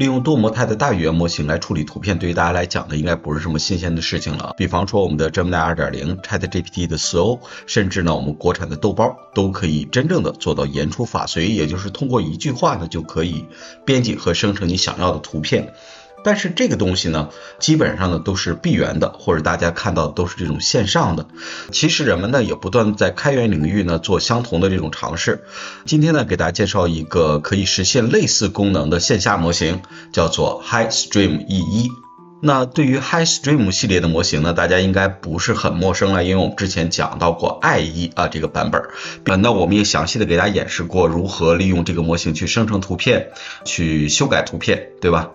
利用多模态的大语言模型来处理图片，对于大家来讲呢，应该不是什么新鲜的事情了。比方说我们的 Gemini 2.0、ChatGPT 的4O，甚至呢我们国产的豆包都可以真正的做到言出法随，也就是通过一句话呢就可以编辑和生成你想要的图片。但是这个东西呢，基本上呢都是闭源的，或者大家看到的都是这种线上的。其实人们呢也不断在开源领域呢做相同的这种尝试。今天呢给大家介绍一个可以实现类似功能的线下模型，叫做 HiStream E1。那对于 HiStream 系列的模型呢，大家应该不是很陌生了，因为我们之前讲到过 IE 这个版本。那我们也详细的给大家演示过如何利用这个模型去生成图片，去修改图片，对吧？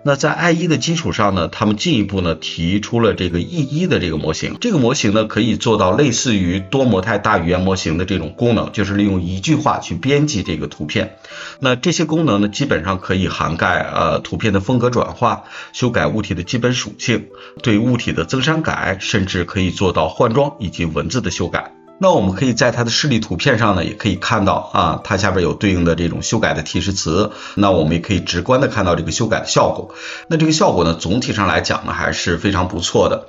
那在 IE 的基础上呢，他们进一步呢提出了这个 E1 的这个模型。这个模型呢可以做到类似于多模态大语言模型的这种功能，就是利用一句话去编辑这个图片。那这些功能呢基本上可以涵盖图片的风格转化、修改物体的基本属性、对物体的增删改，甚至可以做到换装以及文字的修改。那我们可以在它的示例图片上呢，也可以看到它下边有对应的这种修改的提示词。那我们也可以直观的看到这个修改的效果。那这个效果呢，总体上来讲呢，还是非常不错的。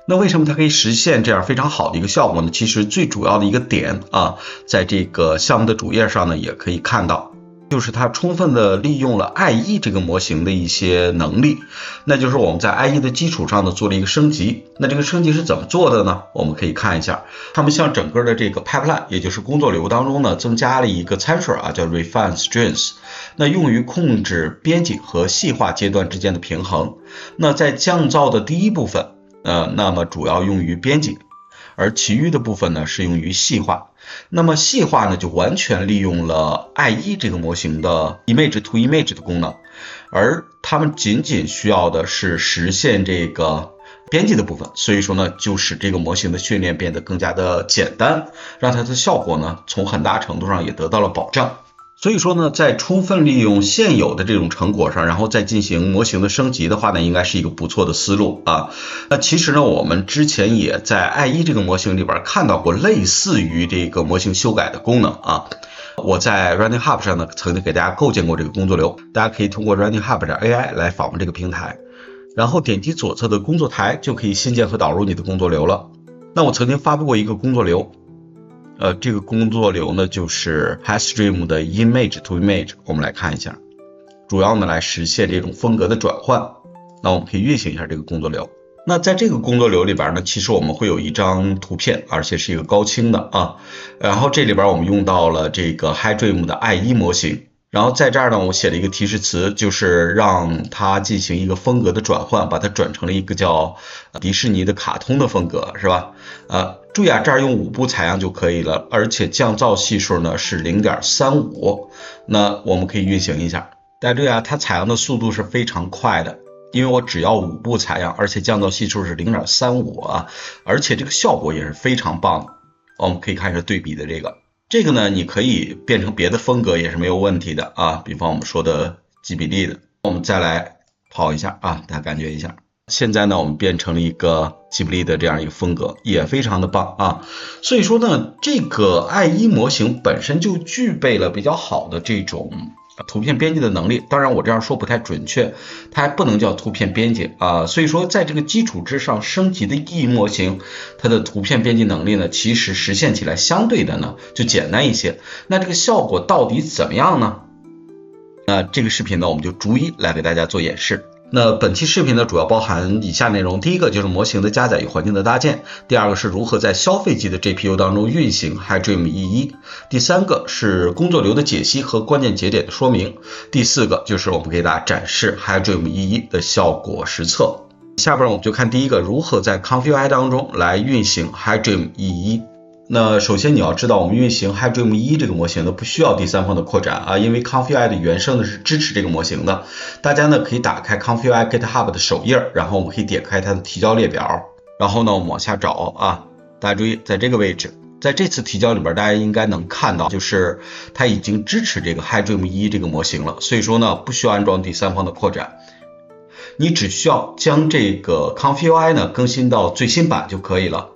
那为什么它可以实现这样非常好的一个效果呢？其实最主要的一个点在这个项目的主页上呢，也可以看到。就是它充分的利用了 IE 这个模型的一些能力，那就是我们在 IE 的基础上呢做了一个升级。那这个升级是怎么做的呢？我们可以看一下，他们向整个的这个 pipeline， 也就是工作流当中呢增加了一个参数叫 refine strings， 那用于控制编辑和细化阶段之间的平衡。那在降噪的第一部分那么主要用于编辑，而其余的部分呢是用于细化。那么细化呢就完全利用了 IE 这个模型的 image to image 的功能，而他们仅仅需要的是实现这个编辑的部分，所以说呢就使这个模型的训练变得更加的简单，让它的效果呢从很大程度上也得到了保障。所以说呢，在充分利用现有的这种成果上，然后再进行模型的升级的话呢，应该是一个不错的思路那其实呢，我们之前也在 IE 这个模型里边看到过类似于这个模型修改的功能我在 Running Hub 上呢，曾经给大家构建过这个工作流，大家可以通过 Running Hub.ai 来访问这个平台，然后点击左侧的工作台，就可以新建和导入你的工作流了。那我曾经发布过一个工作流。这个工作流呢就是 HiStream 的 image to image， 我们来看一下，主要呢来实现这种风格的转换。那我们可以运行一下这个工作流。那在这个工作流里边呢，其实我们会有一张图片，而且是一个高清的然后这里边我们用到了这个 HiStream 的 IE 模型。然后在这儿呢，我写了一个提示词，就是让它进行一个风格的转换，把它转成了一个叫迪士尼的卡通的风格，是吧？注意这儿用5步采样就可以了，而且降噪系数呢是 0.35。那我们可以运行一下，大家注意它采样的速度是非常快的，因为我只要5步采样，而且降噪系数是 0.35而且这个效果也是非常棒的。我们可以看一下对比的这个呢，你可以变成别的风格也是没有问题的比方我们说的吉比利的，我们再来跑一下大家感觉一下。现在呢，我们变成了一个吉比利的这样一个风格，也非常的棒所以说呢，这个 IE 模型本身就具备了比较好的这种图片编辑的能力。当然我这样说不太准确，它还不能叫图片编辑所以说在这个基础之上升级的 IE 模型，它的图片编辑能力呢，其实实现起来相对的呢就简单一些。那这个效果到底怎么样呢？那这个视频呢，我们就逐一来给大家做演示。那本期视频呢，主要包含以下内容。第一个就是模型的加载与环境的搭建，第二个是如何在消费级的 GPU 当中运行 HiStream E1，第三个是工作流的解析和关键节点的说明，第四个就是我们给大家展示 HiStream E1 的效果实测。下边我们就看第一个，如何在 ComfyUI 当中来运行 HiStream E1。那首先你要知道，我们运行 HiStream E1 这个模型呢，不需要第三方的扩展因为 ComfyUI 的原生呢是支持这个模型的。大家呢可以打开 ComfyUI GitHub 的首页，然后我们可以点开它的提交列表，然后呢我们往下找大家注意，在这个位置，在这次提交里边，大家应该能看到，就是它已经支持这个 HiStream E1 这个模型了，所以说呢不需要安装第三方的扩展，你只需要将这个 ComfyUI 呢更新到最新版就可以了。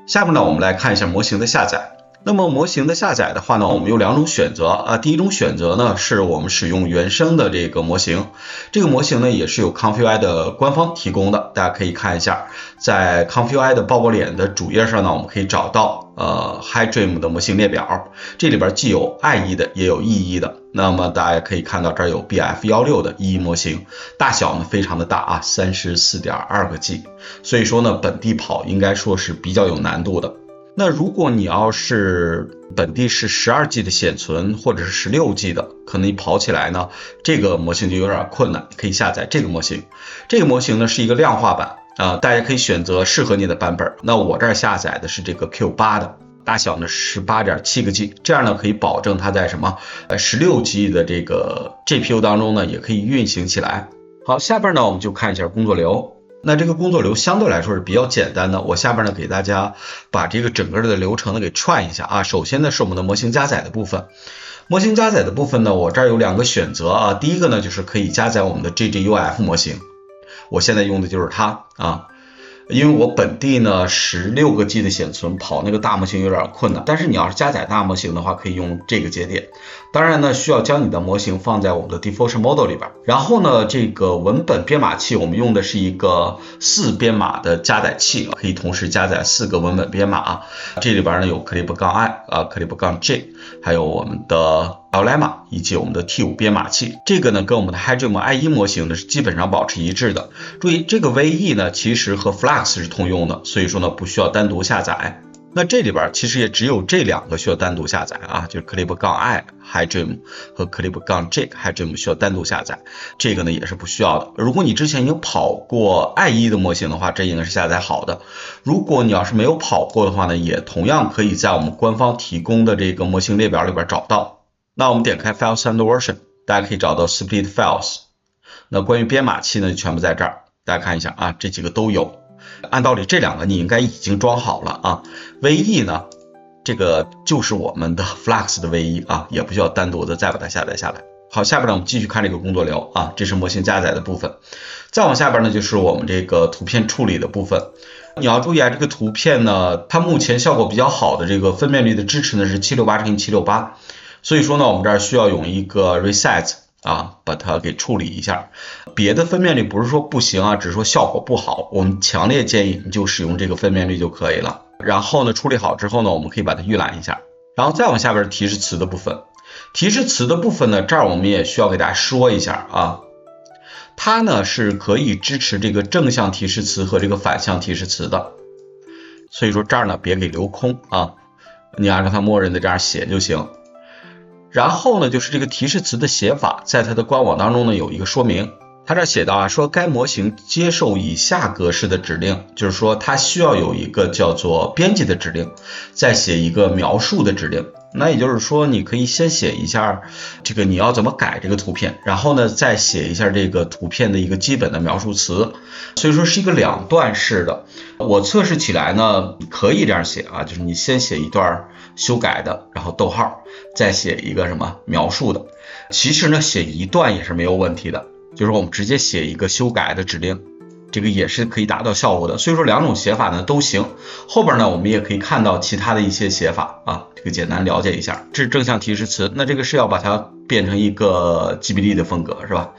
下面呢，我们来看一下模型的下载。那么模型的下载的话呢，我们有2种选择啊。第一种选择呢，是我们使用原生的这个模型，这个模型呢也是有 Config 的官方提供的，大家可以看一下，在 Config 的爆爆脸的主页上呢，我们可以找到HiDream 的模型列表，这里边既有 IE 的也有 EE 的。那么大家可以看到这儿有 BF16的 EE 模型，大小呢非常的大啊，34.2个G， 所以说呢本地跑应该说是比较有难度的。那如果你要是本地是12G 的显存或者是16G 的，可能你跑起来呢这个模型就有点困难，可以下载这个模型。这个模型呢是一个量化版大家可以选择适合你的版本。那我这儿下载的是这个 Q8 的，大小呢 18.7个G， 这样呢可以保证它在什么16G 的这个 GPU 当中呢也可以运行起来。好，下边呢我们就看一下工作流。那这个工作流相对来说是比较简单的，我下边呢给大家把这个整个的流程呢给串一下啊。首先呢是我们的模型加载的部分，模型加载的部分呢我这儿有2个选择啊。第一个呢就是可以加载我们的 GGUF 模型，我现在用的就是它啊。因为我本地呢16个G 的显存，跑那个大模型有点困难，但是你要是加载大模型的话，可以用这个节点。当然呢，需要将你的模型放在我们的 Default Model 里边。然后呢，这个文本编码器我们用的是一个4编码的加载器，可以同时加载4个文本编码。这里边呢有 clip-i、clip-j， 还有我们的 Llama 以及我们的 T5 编码器，这个呢跟我们的 HiDream IE 模型呢是基本上保持一致的。注意这个 VE 呢其实和 Flux 是通用的，所以说呢不需要单独下载。那这里边其实也只有这2个需要单独下载啊，就是 clip-i HiDream 和 clip-j HiDream 需要单独下载，这个呢也是不需要的。如果你之前已经跑过 IE 的模型的话，这应该是下载好的。如果你要是没有跑过的话呢，也同样可以在我们官方提供的这个模型列表里边找到。那我们点开 File Standard Version， 大家可以找到 Split Files。那关于编码器呢，全部在这儿，大家看一下啊，这几个都有。按道理这2个你应该已经装好了啊。VE 呢，这个就是我们的 Flux 的 VE 啊，也不需要单独的再把它下载下来。好，下边呢我们继续看这个工作流啊，这是模型加载的部分。再往下边呢就是我们这个图片处理的部分。你要注意啊，这个图片呢，它目前效果比较好的这个分辨率的支持呢是768×768。所以说呢，我们这儿需要用一个 reset 啊，把它给处理一下。别的分辨率不是说不行啊，只是说效果不好。我们强烈建议你就使用这个分辨率就可以了。然后呢，处理好之后呢，我们可以把它预览一下。然后再往下边是提示词的部分。提示词的部分呢，这儿我们也需要给大家说一下啊，它呢是可以支持这个正向提示词和这个反向提示词的。所以说这儿呢别给留空啊，你按照它默认的这样写就行。然后呢，就是这个提示词的写法，在它的官网当中呢有一个说明，它这写到啊，说该模型接受以下格式的指令，就是说它需要有一个叫做编辑的指令，再写一个描述的指令。那也就是说，你可以先写一下这个你要怎么改这个图片，然后呢再写一下这个图片的一个基本的描述词，所以说是一个2段式的。我测试起来呢可以这样写啊，就是你先写一段修改的，然后逗号，再写一个什么描述的。其实呢写1段也是没有问题的，就是我们直接写一个修改的指令，这个也是可以达到效果的。所以说2种写法呢都行。后边呢我们也可以看到其他的一些写法啊，这个简单了解一下。这是正向提示词，那这个是要把它变成一个 GBD 的风格是吧？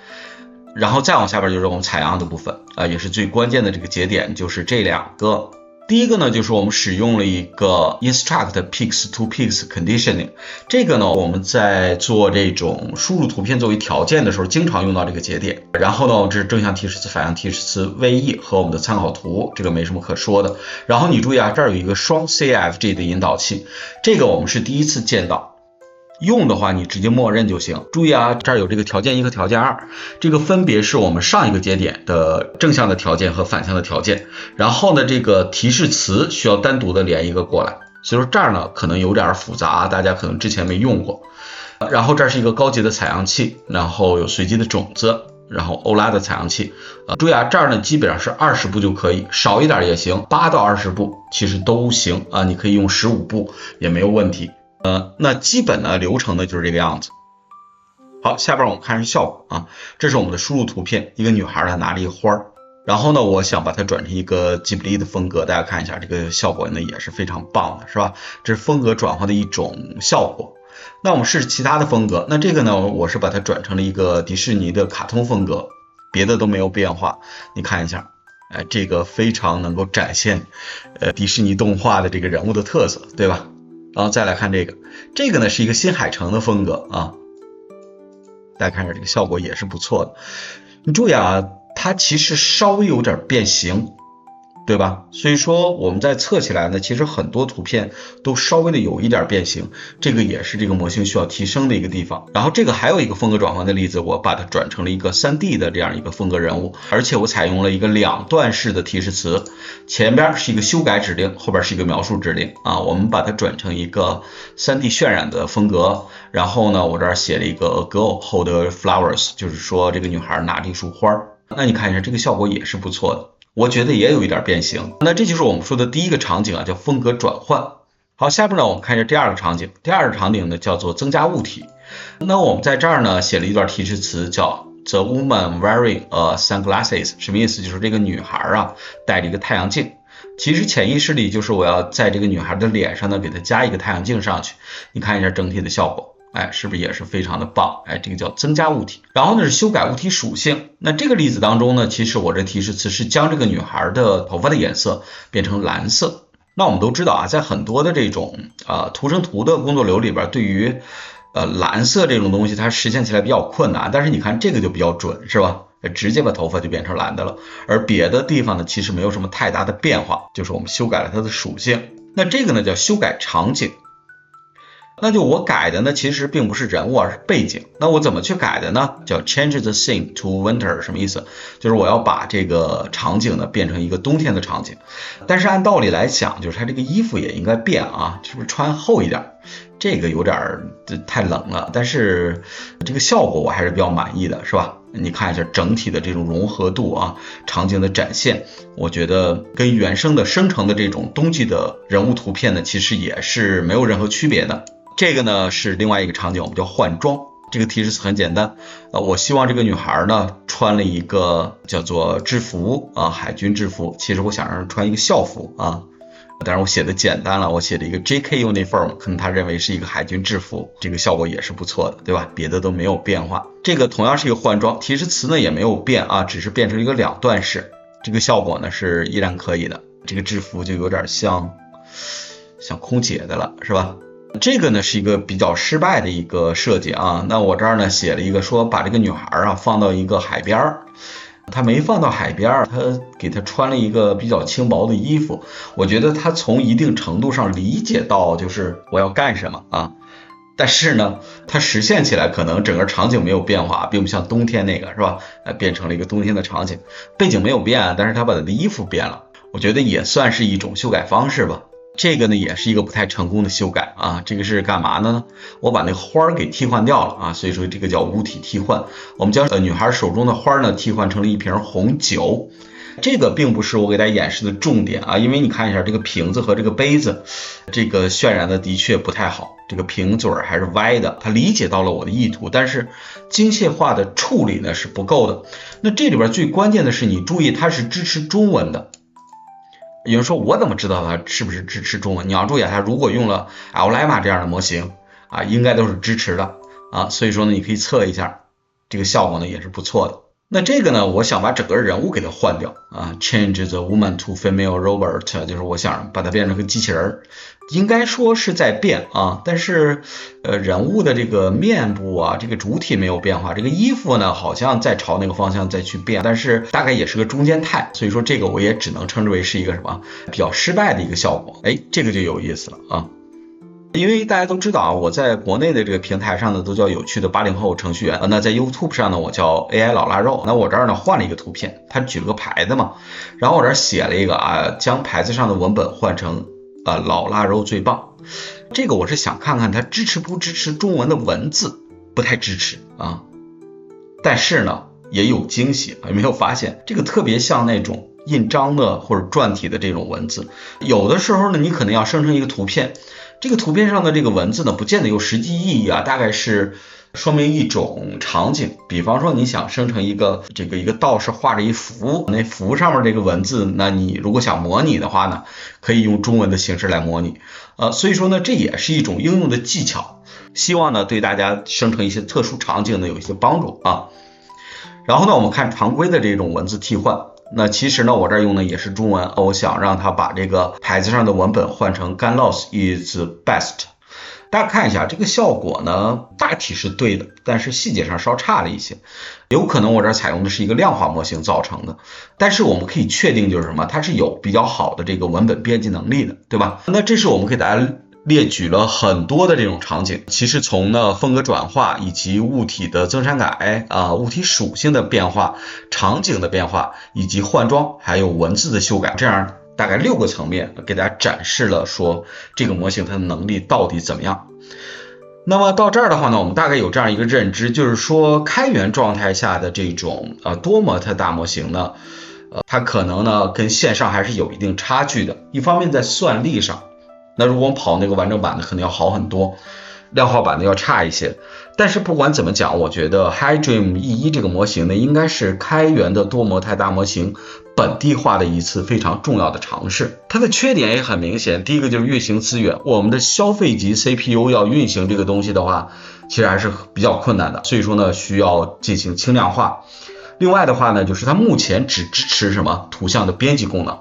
然后再往下边就是我们采样的部分啊，也是最关键的这个节点，就是这2个。第一个呢，就是我们使用了一个 instruct pix to pix conditioning， 这个呢，我们在做这种输入图片作为条件的时候，经常用到这个节点。然后呢，这是正向提示词、反向提示词、VE 和我们的参考图，这个没什么可说的。然后你注意啊，这儿有一个双 CFG 的引导器，这个我们是第一次见到。用的话你直接默认就行。注意啊，这儿有这个条件1和条件2，这个分别是我们上一个节点的正向的条件和反向的条件。然后呢，这个提示词需要单独的连一个过来，所以说这儿呢可能有点复杂，大家可能之前没用过。然后这是一个高级的采样器，然后有随机的种子，然后欧拉的采样器。注意啊，这儿呢基本上是20步就可以，少一点也行，8到20步其实都行啊，你可以用15步也没有问题。那基本的流程呢就是这个样子。好，下边我们看是效果啊，这是我们的输入图片，一个女孩她拿了一个花儿，然后呢，我想把它转成一个吉卜力的风格，大家看一下这个效果呢也是非常棒的，是吧？这是风格转换的一种效果。那我们试试其他的风格，那这个呢，我是把它转成了一个迪士尼的卡通风格，别的都没有变化。你看一下，这个非常能够展现迪士尼动画的这个人物的特色，对吧？然后再来看这个呢是一个新海诚的风格啊，大家看一下这个效果也是不错的。你注意啊，它其实稍微有点变形，对吧？所以说我们在测起来呢，其实很多图片都稍微的有一点变形，这个也是这个模型需要提升的一个地方。然后这个还有一个风格转换的例子，我把它转成了一个 3D 的这样一个风格人物，而且我采用了一个2段式的提示词，前边是一个修改指令，后边是一个描述指令啊。我们把它转成一个 3D 渲染的风格，然后呢，我这儿写了一个 A girl hold flowers， 就是说这个女孩拿着一束花。那你看一下这个效果也是不错的，我觉得也有一点变形。那这就是我们说的第一个场景啊，叫风格转换。好，下边呢我们看一下第二个场景。第二个场景呢叫做增加物体。那我们在这儿呢写了一段提示词，叫 The woman wearing sunglasses， 什么意思？就是这个女孩啊戴着一个太阳镜。其实潜意识里就是我要在这个女孩的脸上呢给她加一个太阳镜上去。你看一下整体的效果。是不是也是非常的棒？这个叫增加物体。然后呢是修改物体属性。那这个例子当中呢，其实我这提示词是将这个女孩的头发的颜色变成蓝色。那我们都知道啊，在很多的这种图生图的工作流里边，对于蓝色这种东西它实现起来比较困难，但是你看这个就比较准，是吧？直接把头发就变成蓝的了。而别的地方呢其实没有什么太大的变化，就是我们修改了它的属性。那这个呢叫修改场景。那就我改的呢其实并不是人物，而是背景。那我怎么去改的呢？叫 change the scene to winter， 什么意思？就是我要把这个场景呢变成一个冬天的场景。但是按道理来讲，就是它这个衣服也应该变啊，是不是穿厚一点？这个有点太冷了，但是这个效果我还是比较满意的，是吧？你看一下整体的这种融合度啊，场景的展现，我觉得跟原生的生成的这种冬季的人物图片呢，其实也是没有任何区别的。这个呢是另外一个场景，我们叫换装。这个提示词很简单，我希望这个女孩呢穿了一个叫做制服啊，海军制服。其实我想让她穿一个校服啊，当然我写的简单了，我写了一个 JK uniform， 可能他认为是一个海军制服，这个效果也是不错的，对吧？别的都没有变化。这个同样是一个换装，提示词呢也没有变啊，只是变成一个2段式，这个效果呢是依然可以的。这个制服就有点像空姐的了，是吧？这个呢是一个比较失败的一个设计啊。那我这儿呢写了一个说把这个女孩啊放到一个海边，他没放到海边，他给她穿了一个比较轻薄的衣服。我觉得他从一定程度上理解到就是我要干什么啊，但是呢他实现起来可能整个场景没有变化，并不像冬天那个，是吧？变成了一个冬天的场景，背景没有变，但是他把他的衣服变了，我觉得也算是一种修改方式吧。这个呢也是一个不太成功的修改啊。这个是干嘛呢？我把那个花给替换掉了啊，所以说这个叫物体替换。我们将女孩手中的花呢替换成了一瓶红酒。这个并不是我给大家演示的重点啊，因为你看一下这个瓶子和这个杯子，这个渲染的确不太好，这个瓶嘴还是歪的，他理解到了我的意图，但是精细化的处理呢是不够的。那这里边最关键的是你注意它是支持中文的。有人说我怎么知道它是不是支持中文？你要注意，它如果用了 Llama 这样的模型啊，应该都是支持的啊，所以说呢你可以测一下，这个效果呢也是不错的。那这个呢我想把整个人物给它换掉啊 ，change the woman to female robot， 就是我想把它变成个机器人，应该说是在变啊，但是人物的这个面部啊，这个主体没有变化，这个衣服呢好像在朝那个方向再去变，但是大概也是个中间态，所以说这个我也只能称之为是一个什么比较失败的一个效果。这个就有意思了啊。因为大家都知道啊，我在国内的这个平台上呢都叫有趣的80后程序员，那在 YouTube 上呢我叫 AI 老腊肉。那我这儿呢换了一个图片，他举了个牌子嘛，然后我这儿写了一个啊，将牌子上的文本换成老腊肉最棒。这个我是想看看它支持不支持中文的文字，不太支持啊。但是呢也有惊喜，有没有发现这个特别像那种印章的或者篆体的这种文字？有的时候呢你可能要生成一个图片，这个图片上的这个文字呢不见得有实际意义啊，大概是说明一种场景，比方说你想生成一个道士画着一符，那符上面这个文字，那你如果想模拟的话呢，可以用中文的形式来模拟。所以说呢，这也是一种应用的技巧，希望呢对大家生成一些特殊场景呢有一些帮助啊。然后呢，我们看常规的这种文字替换。那其实呢，我这儿用的也是中文，我想让它把这个牌子上的文本换成 Gun loss is best。大家看一下这个效果呢，大体是对的，但是细节上稍差了一些，有可能我这儿采用的是一个量化模型造成的，但是我们可以确定就是什么，它是有比较好的这个文本编辑能力的，对吧？那这是我们给大家列举了很多的这种场景，其实从呢风格转化以及物体的增删改物体属性的变化、场景的变化以及换装，还有文字的修改，这样大概6个层面给大家展示了说这个模型它的能力到底怎么样。那么到这儿的话呢，我们大概有这样一个认知，就是说开源状态下的这种多模态大模型呢，它可能呢跟线上还是有一定差距的。一方面在算力上，那如果我们跑那个完整版的可能要好很多，量化版的要差一些。但是不管怎么讲，我觉得 HiDream E1 这个模型呢，应该是开源的多模态大模型本地化的一次非常重要的尝试。它的缺点也很明显，第一个就是运行资源，我们的消费级 CPU 要运行这个东西的话，其实还是比较困难的，所以说呢，需要进行轻量化。另外的话呢，就是它目前只支持什么图像的编辑功能，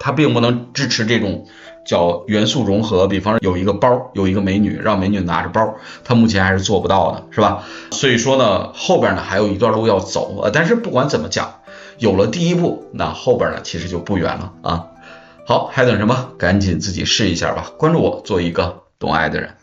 它并不能支持这种叫元素融合，比方说有一个包，有一个美女，让美女拿着包，它目前还是做不到的，是吧？所以说呢，后边呢还有一段路要走，但是不管怎么讲，有了第一步，那后边呢其实就不远了啊。好，还等什么？赶紧自己试一下吧！关注我，做一个懂爱的人。